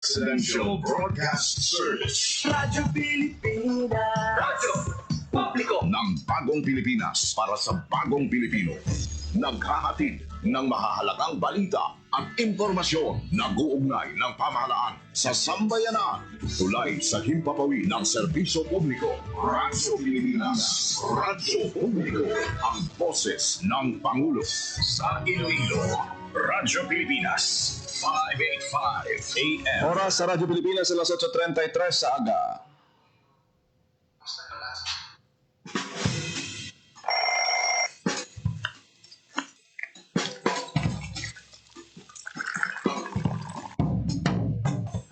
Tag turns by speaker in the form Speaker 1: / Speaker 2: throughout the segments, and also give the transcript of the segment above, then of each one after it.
Speaker 1: Presidential Broadcast Service.
Speaker 2: Radyo Pilipinas.
Speaker 1: Radyo Publiko ng Bagong Pilipinas para sa Bagong Pilipino. Naghahatid ng mahahalagang balita at impormasyon na guugnay ng pamahalaan sa sambayanan. Tulay sa himpapawi ng serbisyo publiko. Radyo Pilipinas. Radyo Publiko. Ang boses ng Pangulo sa Iloilo. Radyo Pilipinas. 585 AM.
Speaker 3: Oras sa Radyo Pilipinas, alas 8:33 sa aga.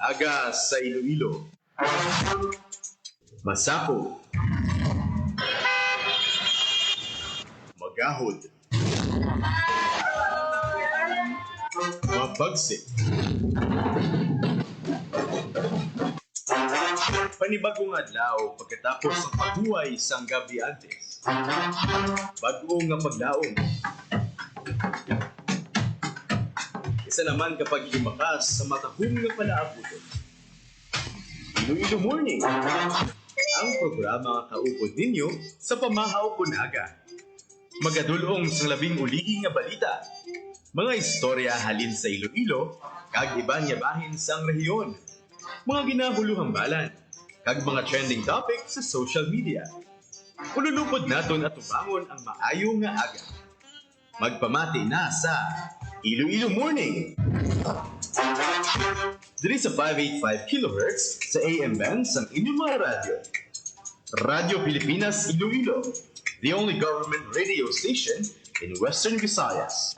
Speaker 4: Aga sa Iloilo. Masapo. Magahod. Mabagsik. Panibagong adlaw pagkatapos ng paghuway sang gabi antes. Bago nga paglaom. Isa naman kapag lumakas sa matahong nga palaabuton. Iloilo Morning, ang programa kaupod ninyo sa pamahaw kunaga. Magadulong sa labing uligi nga balita. Mga istorya halin sa Iloilo, kag iba niya bahin sang rehiyon. Mga ginahuluhang balan, kag mga trending topic sa social media. Ululupod naton at tubangon ang maayo nga aga. Magpamati na sa Iloilo Morning. Diri sa 585 kHz sa AM band sa inyong mga radyo. Radyo Pilipinas Iloilo, the only government radio station in Western Visayas.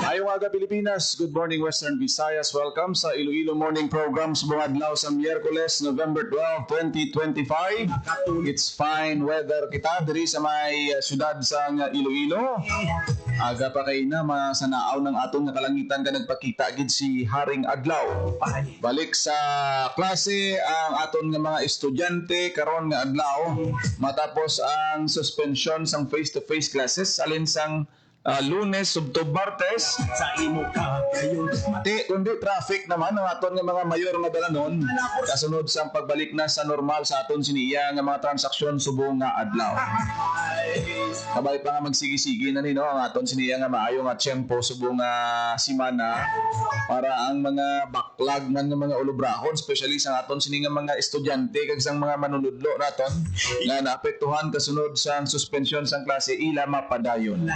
Speaker 3: Ayong aga Pilipinas, good morning Western Visayas. Welcome sa Iloilo Morning Program sa buong adlaw sa Miyerkules, November 12, 2025. It's fine weather kita diri sa may syudad sa Iloilo. Aga pa kay na masanaaw ng atong nakalangitan ka nagpakita gid si Haring Adlaw. Balik sa klase ang aton nga mga estudyante karon nga adlaw matapos ang suspension sang face-to-face classes alin sang Lunes subto Martes
Speaker 2: Sa imo ka kayo.
Speaker 3: kundi traffic naman ang aton nga mga mayor nga dalanon kasunod sa pagbalik na sa normal sa aton siniya nga mga transaksyon subong nga adlaw. Kabay pa nga magsigi-sige na nino ang aton siniya nga maayo nga tiyempo subong nga simana para ang mga backlog man nga mga ulubrahon especially sa aton sini nga mga estudyante kag sang mga manunudlo naton nga naapektuhan kasunod sa suspension sang klase ila mapadayon.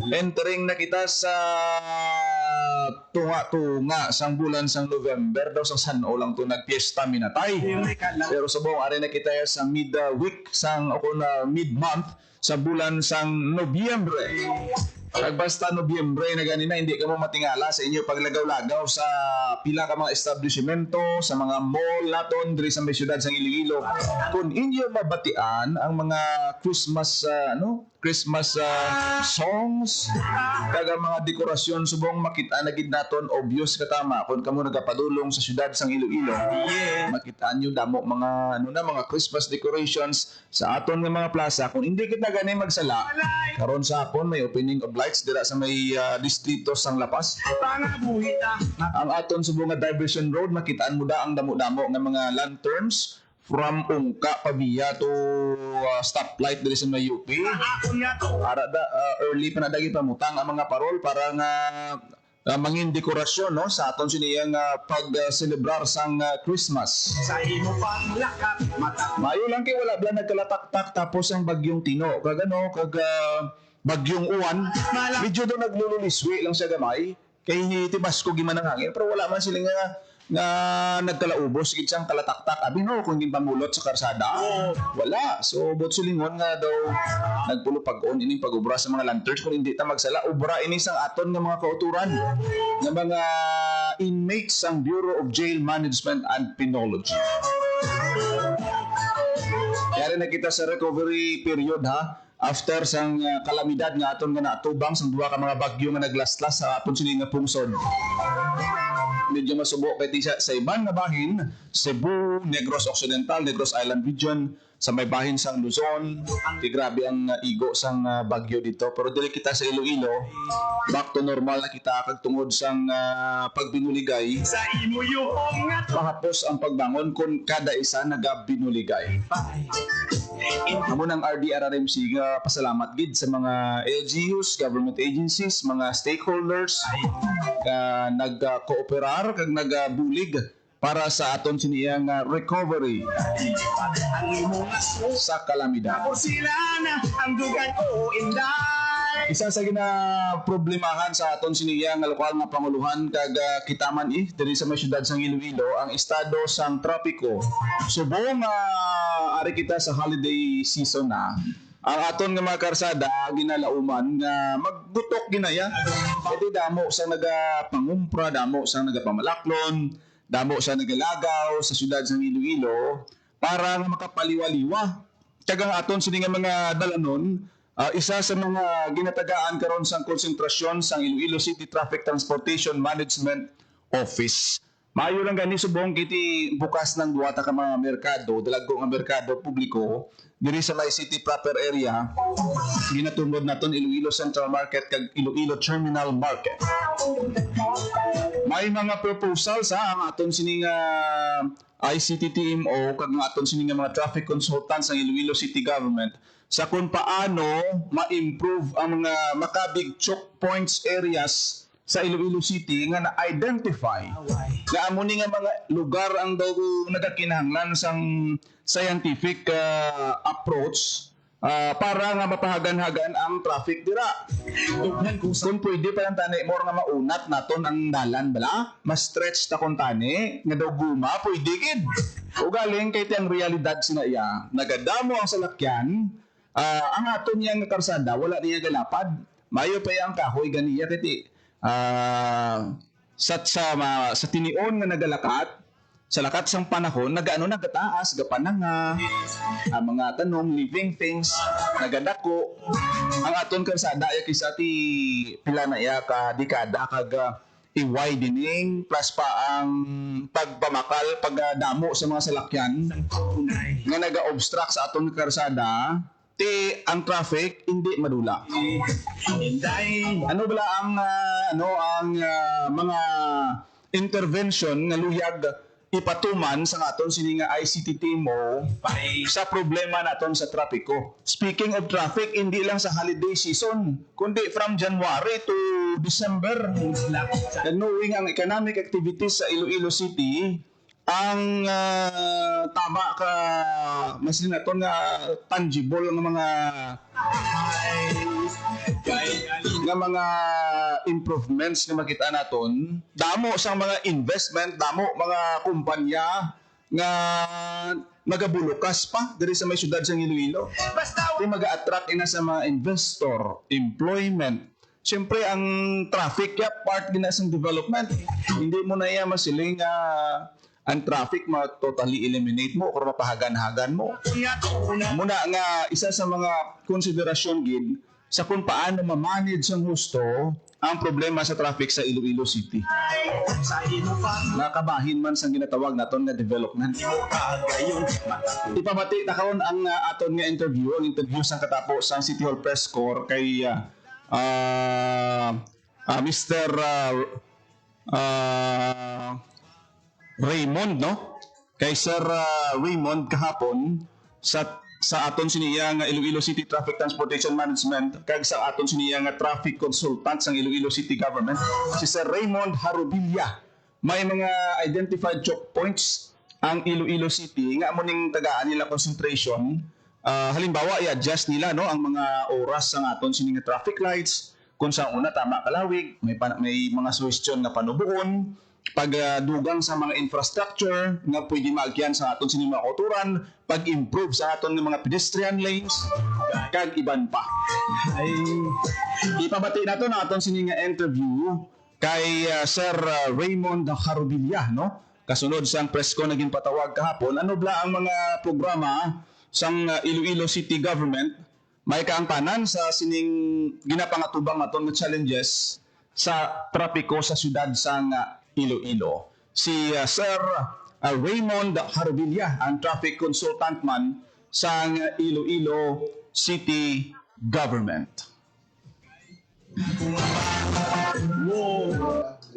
Speaker 3: Entering na kita sa tunga-tunga sang bulan sang November daw sang San-O lang to nagpiesta minatay. Pero subong ari na kita sa mid-week sang o na mid-month sa bulan sang Nobyembre. Kag basta Nobyembre na ganina hindi ka mo matingala sa inyo paglagaw-lagaw sa pila ka mga establishmento sa mga mall naton diri sa may syudad sang Iloilo. Kung inyo mabatian ang mga Christmas Christmas songs kag ang mga dekorasyon subong makita na gid naton obvious ka tama kung kamo nagapadulong sa syudad sang Iloilo. Makita nyo damo mga mga Christmas decorations sa aton nga mga plaza. Kung hindi kita gani magsala karon sa hapon may opening of lights dira sa may distrito sang Lapas.
Speaker 2: Pangabuhita.
Speaker 3: Ang aton subong nga Diversion Road makitaan mo da ang damo-damo nga mga lanterns from Ungka Pavia to stoplight diri sa may UP.
Speaker 2: Ako niya to.
Speaker 3: Para early pa na dagi pamutang ang mga parol para nga mangin dekorasyon no sa aton siniyang pag-celebrar sang Christmas.
Speaker 2: Sa imo pang lakat mata.
Speaker 3: Mayo lang kay wala bla nagkalatak-tak tapos ang bagyong Tino kag bagyong Uwan medyo do naglululiswi lang sa gamay kay tibas ko giman ang hangin pero wala man sila nga nagkalaubos gid sang kalataktak abi no kung din pamulot sa karsada wala so bot silingon nga daw nagpulo pag-on ining pag-ubra sa mga lanterns kung hindi ta magsala ubra ini sang aton nga mga kauturan nga mga inmates sang Bureau of Jail Management and Penology. Kaya rin nakita sa recovery period ha after sang kalamidad nga aton nga naatubang sang duha ka mga bagyo nga naglaslas sa aton sini nga pungsod. Medyo masubo kay sa iban nga bahin, Cebu, Negros Occidental, Negros Island Region, sa may bahin sang Luzon, di grabe ang igo sang bagyo dito. Pero dili kita sa Iloilo, back to normal na kita kag tungod sang pagbinuligay.
Speaker 2: Sa imo yung nga
Speaker 3: Mahapos ang pagbangon kung kada isa nagabinuligay. Amo ng RDRRMC nga pasalamat gid sa mga LGUs, government agencies, mga stakeholders nag-cooperar kag nagbulig para sa aton siniyang recovery
Speaker 2: ang imo nga
Speaker 3: sa kalamidad.
Speaker 2: Tapos sila na ang dugan ko inday.
Speaker 3: Isa sa problemahan sa aton siniyang lokal nga panguluhan kag kitaman diri sa may syudad sang Iloilo ang estado sang trapiko. Subong ari kita sa holiday season na ang aton nga mga karsada ginalauman nga magbutok ginaya. Iti damo sa nagapangumpra, damo sa nagapamalaklon, damo sa nagalagaw sa syudad sang Iloilo para nga makapaliwaliwa. Kagang aton sini nga mga dalanon, isa sa mga ginatagaan karon sang konsentrasyon sang Iloilo City Traffic Transportation Management Office. Maayo lang gani subong kiti bukas ng duwata ka mga merkado, dalago nga merkado publiko diri sa may city proper area. Ginatungod naton Iloilo Central Market kag Iloilo Terminal Market. May mga proposal sa ang aton sini nga ICT TMO kag nga aton sini nga mga traffic consultants ng Iloilo City Government sa kung paano ma-improve ang mga makabig choke points areas sa Iloilo City nga na-identify nga amo ni nga mga lugar ang daw nagakinahanglan sang scientific approach para nga mapahagan-hagan ang traffic dira. Kung pwede pa lang tani more nga maunat naton ang dalan bala, mas stretch ta kon tani nga daw guma pwede gid. O galing kay tiyang realidad sina iya, nagadamo ang salakyan, ang aton yang karsada wala niya galapad. Mayo pa ang kahoy ganiya kiti sa tinion nga nagalakat sa lakat sang panahon nagataas gapanang ang mga tanong living things nagadako ang aton karsada ya kisa ti pila na ya ka dekada kag i-widening plus pa ang pagpamakal pagdamo sa mga salakyan nga naga-obstruct sa aton karsada ti ang traffic hindi madula. Ano bala ang mga intervention nga luyag ipatuman sa aton sini nga ICT TMO sa problema naton sa trapiko. Speaking of traffic, hindi lang sa holiday season, kundi from January to December. And knowing ang economic activities sa Iloilo City, ang tama ka masin naton nga tangible nga mga improvements na makita naton, damo sang mga investment, damo mga kumpanya nga magabulukas pa diri sa may syudad sang Iloilo. Basta maga-attract ina sa mga investor, employment. Siyempre ang traffic ya part din sa development. Hindi mo na iya masiling ang traffic totally eliminate mo or mapahagan-hagan mo. Muna nga isa sa mga konsiderasyon gid sa kung paano ma-manage ang husto ang problema sa traffic sa Iloilo City. Nakabahin man sang ginatawag naton nga development. Ipamati na karon ang aton nga interview, ang interview sang katapos sang City Hall Press Corps kay Mr. Raymond, no? Kay Sir Raymond kahapon sa aton siniya nga Iloilo City Traffic Transportation Management kag sa aton siniya nga traffic consultant sang Iloilo City Government, si Sir Raymond Harubilla. May mga identified choke points ang Iloilo City nga amo ning tagaan nila concentration. Halimbawa, i-adjust nila no ang mga oras sang aton sini nga traffic lights kung sa una tama kalawig, may mga suggestion nga panubuon, pagdugang sa mga infrastructure nga pwede maagyan sa aton sini mga kauturan, pag-improve sa aton ng mga pedestrian lanes, kag iban pa. Ay ipabati nato na aton sini nga interview kay Sir Raymond Harubilla, no? Kasunod sang press ko naging patawag kahapon, ano bla ang mga programa sang Iloilo City Government may kaangtanan sa sining ginapangatubang aton nga challenges sa trapiko sa syudad sang Iloilo. Si Sir Raymond Harubilla, ang traffic consultant man sa Iloilo City Government.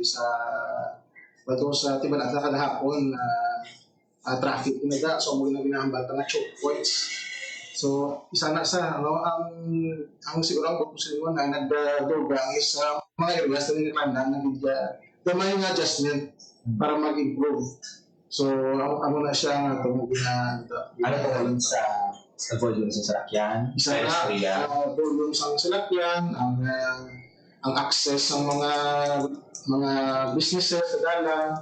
Speaker 5: Sa bato sa tibalag na kadahapon traffic inaga so mo ginahambal nga choke points. So isa na sa ang siguro ang pagpusilon na nagdodobang is mga areas na nilipanda na bigya gamay nga adjustment para mag-improve. So ano na siya nga tumugin
Speaker 2: Ano po ulit sa volume sa salakyan?
Speaker 5: isa na volume sa salakyan, ang access ng mga businesses sa dalan,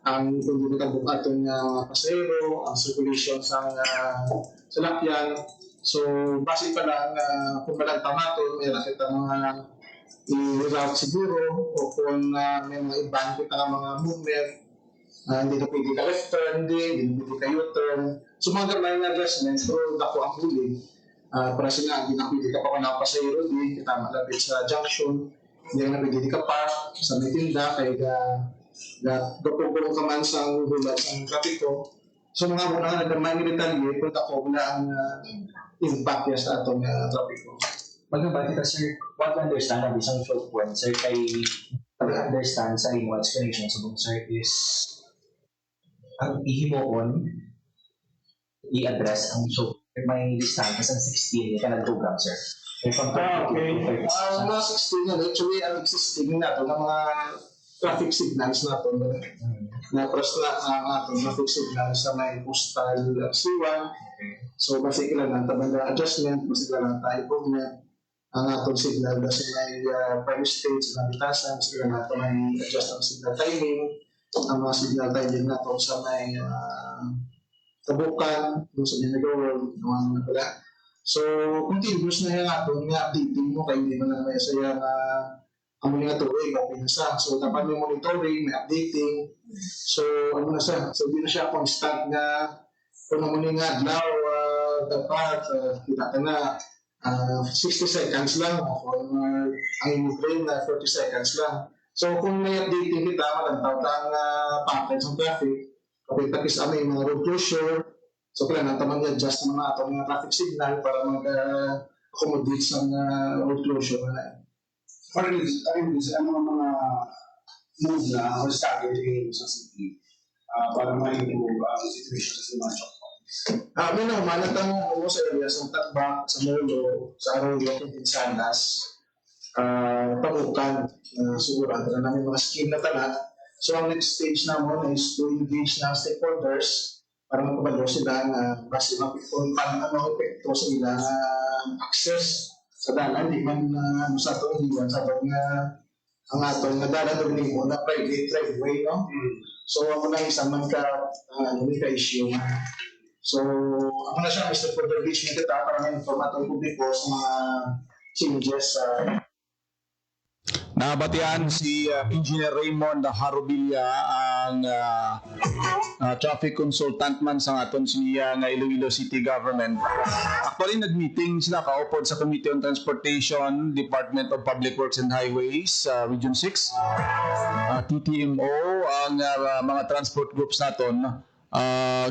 Speaker 5: ang kung nagbukat ng pasahero, ang circulation sa salakyan. So, base pa lang kung malagtang natin, may nakita mga i-route siguro o kung may mga iban kita ng mga movement, hindi na pwede ka left turn din, hindi na pwede ka U-turn. So, mga gamay na adjustments, pero dako ang huli. Para sila, hindi na pwede ka pa ng pasahero din, kita malapit sa junction, hindi na pwede ka pa sa may tinda, kaya gapupulong ka man sa hulat sa trapiko. So, mga muna nga nagdamay ni detalye, kung dako na ang impact niya sa atong trapiko.
Speaker 2: Magkabati ka, sir, what understand ang isang choke point, sir, kay understand sa imo explanation sa buong sir is ang ihimoon i-address ang choke. May listahan kasi 16 ka nag-program, sir. From 30 to 30.
Speaker 5: Ang mga 16 yan, actually, ang existing na ito, ng mga traffic signals na ito, na-cross na ang atong traffic signals sa may postal C1. So, basically lang, tabanda adjustment, basically lang tayo improvement. Ang atong signal kasi may prime stage na bitasan, basically lang ito may adjust ang signal timing. Ang mga signal timing na ito sa may tabukan, doon sa Minagawal, naman na pala. So, continuous na yung ato, nga updating mo, kaya hindi mo na may saya na ang mga tuloy, okay na siya. So, dapat may monitoring, may updating. So, ano na siya? So, hindi na siya constant na kung naman yung adlaw, dapat, kita ka na 60 seconds lang, kung ang inyong na 40 seconds lang. So, kung may updating kita, malantaw ang patterns ng traffic, kapag tapos may mga road closure, so kailangan naman i-adjust mga atong mga traffic signal para mag-accommodate sa road closure na.
Speaker 6: Para rin sa mga move na or strategy sa city para ma-improve ang situation sa mga choke points.
Speaker 5: May naman natang sa areas ng Tatbak, sa Molo, sa Arroyo, Pinsanas, Tabukan, siguro na namin mga scheme na talat. So, ang next stage naman is to engage ng stakeholders para magpabalo sila kasi kung paano ang epekto sa ilang access sa dalan. Di man sa itong iwan sa itong ang atong dalan doon mo na private driveway, no? So, ako na isang man issue. So, ako na siya, Mr. Further Beach, kita para may informatong publiko sa mga changes
Speaker 3: Nabatian si Engineer Raymond Harubilla, ang traffic consultant man sa aton siya nga Iloilo City Government. Actually, nag-meeting sila kaupod sa Committee on Transportation, Department of Public Works and Highways, Region 6, TTMO, ang mga transport groups naton.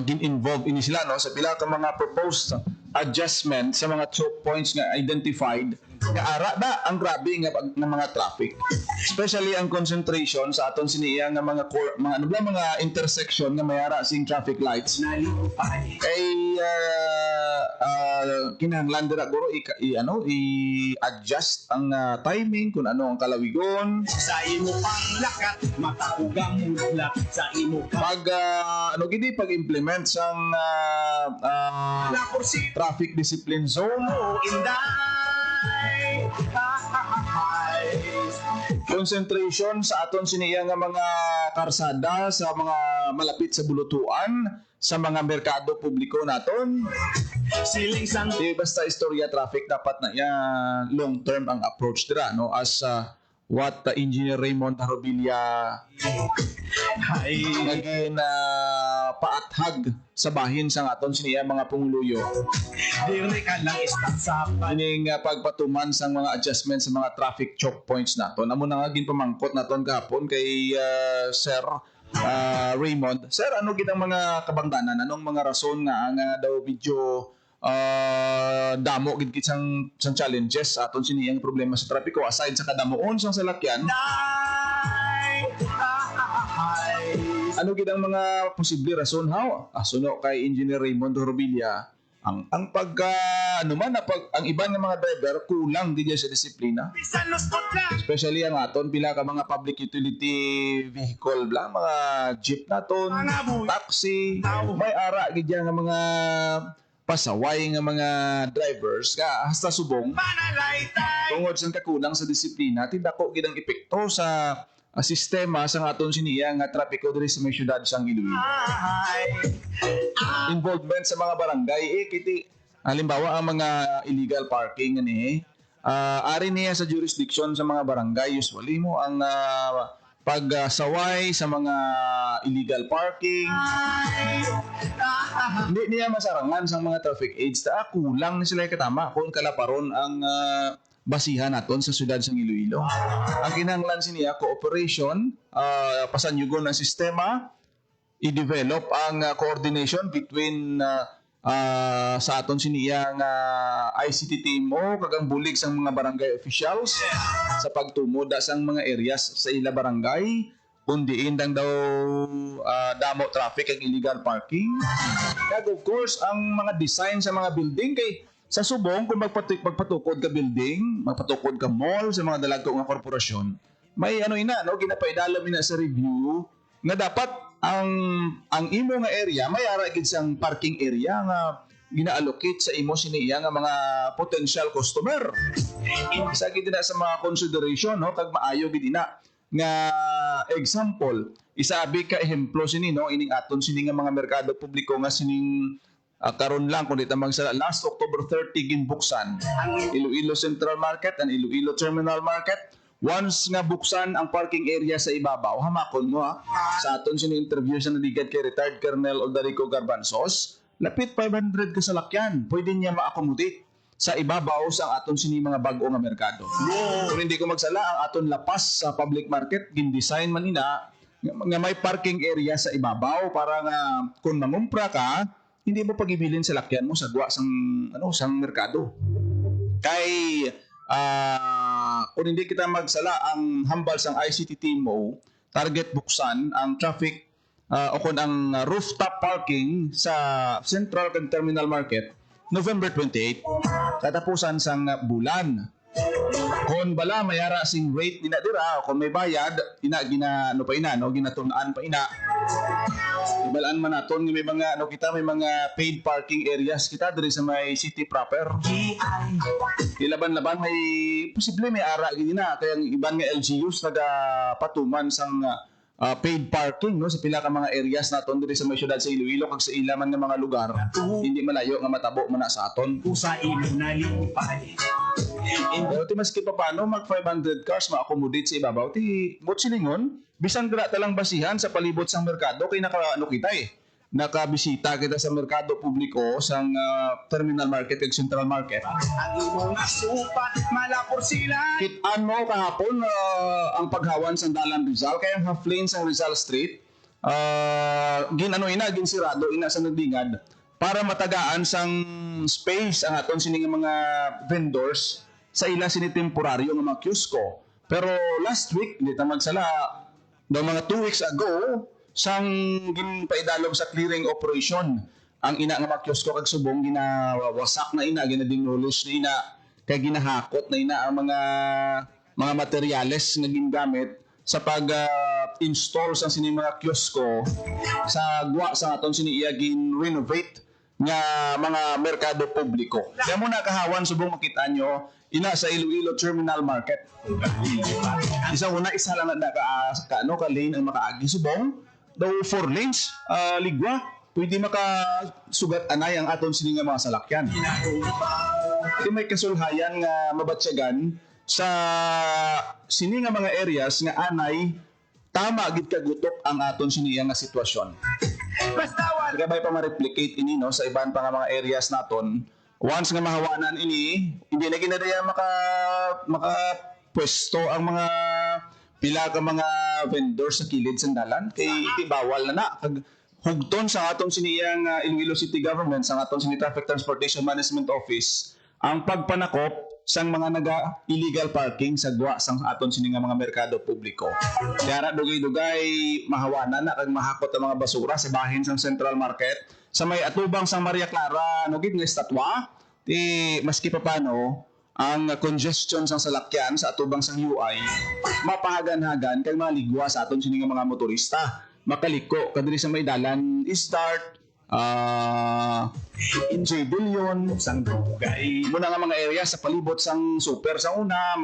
Speaker 3: Gin-involve ini sila no sa pila ka mga proposed adjustment sa mga choke points nga identified nga ara na ang grabe nga mga traffic, especially ang concentration sa aton siniya nga mga mga intersection nga mayara sing traffic lights kay kinahanglan dira guro i-adjust ang timing kung ano ang kalawigon
Speaker 2: Sa imo pang lakat, matakugang mudlat sa imo
Speaker 3: pag pag-implement sang traffic discipline zone, concentration sa aton siniya nga mga karsada sa mga malapit sa bulutuan sa mga merkado publiko naton.
Speaker 2: siling sang
Speaker 3: Di basta istorya traffic, dapat na long term ang approach dira no, as what Engineer Raymond Harubilla naging paathag sa bahin sa aton siniya mga punguluyo.
Speaker 4: Dire ka lang istasapan.
Speaker 3: Ining pagpatuman sa mga adjustments sa mga traffic choke points naton. Amo na nga ginpamangkot naton kahapon kay Sir Raymond. Sir, ano gid ang mga kabangdanan? Anong mga rason nga daw video damo gid sang challenges aton siniyang problema sa trapiko aside sa kadamuon sang salakyan? Ano gid ang mga posible rason how? Suno kay Engineer Raymond Horobilla ang pagka ang iban nga mga driver kulang din sa disiplina. Especially ang aton pila ka mga public utility vehicle bla mga jeep naton, taxi, may ara gid nga mga pasaway nga mga drivers ka hasta subong tungod sa kakulang sa disiplina tidako gid ang epekto sa sistema sa aton siniya nga trapiko diri sa may syudad sang Iloilo. Involvement sa mga barangay kiti halimbawa ang mga illegal parking ani ari niya sa jurisdiction sa mga barangay usually mo ang pagsaway sa mga illegal parking. Hindi niya masarangan sa mga traffic aids ta kulang na sila katama kung kalaparon ang basihan naton sa syudad sa Iloilo. Ang kinahanglan siniya cooperation, pasanyugon ng sistema, i-develop ang coordination between sa aton siniya nga ICT team mo kagang bulig sang mga barangay officials sa pagtumoda sang mga areas sa ila barangay kundiin daw damo traffic ang illegal parking. Kag of course ang mga design sa mga building kay sa subong kung magpatukod ka building, magpatukod ka mall sa mga dalagko nga korporasyon, may ginapaidalom ina sa review nga dapat ang imo nga area may ara gid sang parking area nga gina-allocate sa imo siniya nga mga potential customer. Isa gid na sa mga consideration kag maayo gid ina nga example, isabi ka ehemplo sini ining aton sini nga mga merkado publiko nga sining karon lang kung dito magsala last October 30 ginbuksan Iloilo Central Market and Iloilo Terminal Market. Once nga buksan ang parking area sa ibabaw, hamakon mo sa aton sini interview sa naligad kay retired Colonel Odarico Garbanzos, lapit 500 kasalakyan pwede niya ma-accommodate sa ibabaw sa aton sini mga bag-o nga merkado. Kung hindi ko magsala ang aton lapas sa public market gin-design man ina nga may parking area sa ibabaw para nga kung mangumpra ka hindi mo pagibilin sa lakyan mo sa duwa sang merkado. Kay kung hindi kita magsala ang hambal sang ICT team mo, target buksan ang traffic o kung ang rooftop parking sa Central and Terminal Market November 28 katapusan sang bulan. Kung bala mayara sing rate nina dira kung may bayad ginatunan pa ina. Ibalaan man naton may mga may mga paid parking areas kita diri sa may city proper. Ilaban-laban may posible may ara gid na kaya ang iban nga LGUs patuman sang paid parking sa pila ka mga areas naton diri sa may syudad sa Iloilo kag sa ilaman nga mga lugar. Hindi malayo nga matabo man na sa aton.
Speaker 4: Usa inalipay.
Speaker 3: Pero maski pa paano mag 500 cars ma-accommodate sa ibabaw ti motsilingon bisan gra talang basihan sa palibot sang merkado kay nakabisita kita sa merkado publiko sang Terminal Market ug Central Market.
Speaker 4: Ang imo nga supat malapor sila.
Speaker 3: Kit-an mo kahapon ang paghawan sang Dalan Rizal kay ang half lane sang Rizal Street ginsirado ina sa nagdingad para matagaan sang space ang aton sining mga vendors sa ila sini temporaryo nga mga kiosko. Pero last week dito magsala mga 2 weeks ago sang ginpaidalom sa clearing operation ang ina nga mga kiosko kag subong ginawasak na ina ginademolish na ina kay ginahakot na ina ang mga materyales nga gingamit sa pag-install sa sini mga kiosko sa guwa sa aton sini iya gin-renovate nga mga merkado publiko. Kaya mo nakahawan subong makita nyo ina sa Iloilo Terminal Market. Isa lang na ka lane ang makaagi subong daw 4 lanes ligwa pwede makasugat anay ang aton sini nga mga salakyan. Di may kasulhayan nga mabatsyagan sa sini nga mga areas nga anay tama gid kagutok ang aton siniya nga sitwasyon. Kaya ba pa ma-replicate ini no, sa iban pa nga mga areas naton. Once nga mahawanan ini, hindi na ginadaya pwesto ang mga pila ka mga vendors sa kilid sa dalan kay bawal na kag hugton sa aton siniyang Iloilo City Government sa aton sini Traffic Transportation Management Office ang pagpanakop sang mga illegal parking sa gwa sang aton sini nga mga merkado publiko. Kaya dugay-dugay mahawanan na kag mahakot ang mga basura sa bahin sang Central Market sa may atubang sang Maria Clara no gid nga estatwa maski pa paano ang congestion sang salakyan sa atubang sang UI mapahagan-hagan kay maligwa sa aton sini nga mga motorista makaliko kadiri sa may dalan start Enjoy Billion sang dugay muna nga mga area sa palibot sang super sa una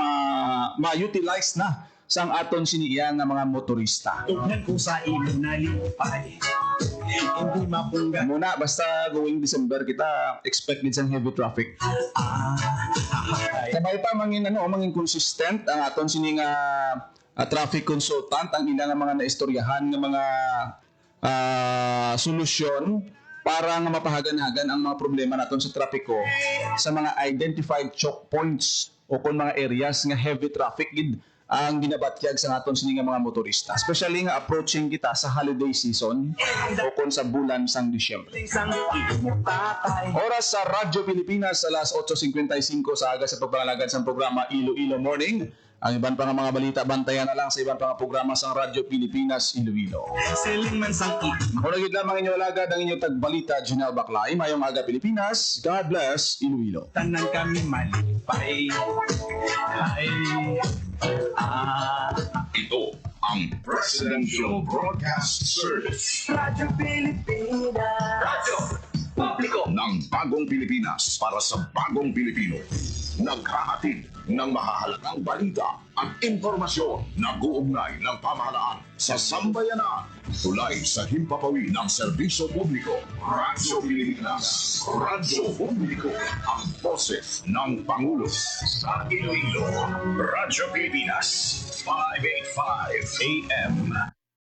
Speaker 3: ma-utilize na sang aton siniya nga mga motorista.
Speaker 7: Tugnan ko sa imo nalipay. Hindi mapungga.
Speaker 3: Muna basta going December kita expect din sang heavy traffic. Sabay pa mangin consistent ang aton sini nga traffic consultant ang ina nga mga naistoryahan nga mga solusyon para nga mapahagan-hagan ang mga problema naton sa trapiko sa mga identified choke points o kung mga areas nga heavy traffic gid ang ginabatyag sa aton sini nga mga motorista, especially nga approaching kita sa holiday season o kung sa bulan sang Disyembre. Oras sa Radyo Pilipinas alas 8:55 sa aga sa pagpangalagad sa programa Iloilo Morning. Ang iban pa nga mga balita bantayan na lang sa iban pa nga programa sa Radyo Pilipinas Iloilo.
Speaker 7: Siling man sang
Speaker 3: Muna gid lamang inyo alagad ang inyong tagbalita Junel Baclay. Mayong aga Pilipinas. God bless Iloilo.
Speaker 7: tanan kami malipay.
Speaker 1: Ito ang Presidential Broadcast Service.
Speaker 7: Radyo Pilipinas.
Speaker 1: Radyo Publiko ng Bagong Pilipinas para sa Bagong Pilipino. Naghahatid ng mahahalagang balita at impormasyon na guugnay ng pamahalaan sa sambayanan. Tulay sa himpapawi ng serbisyo publiko. Radyo Pilipinas. Radyo Publiko. Ang boses ng Pangulo sa Iloilo. Radyo Pilipinas. 585 AM.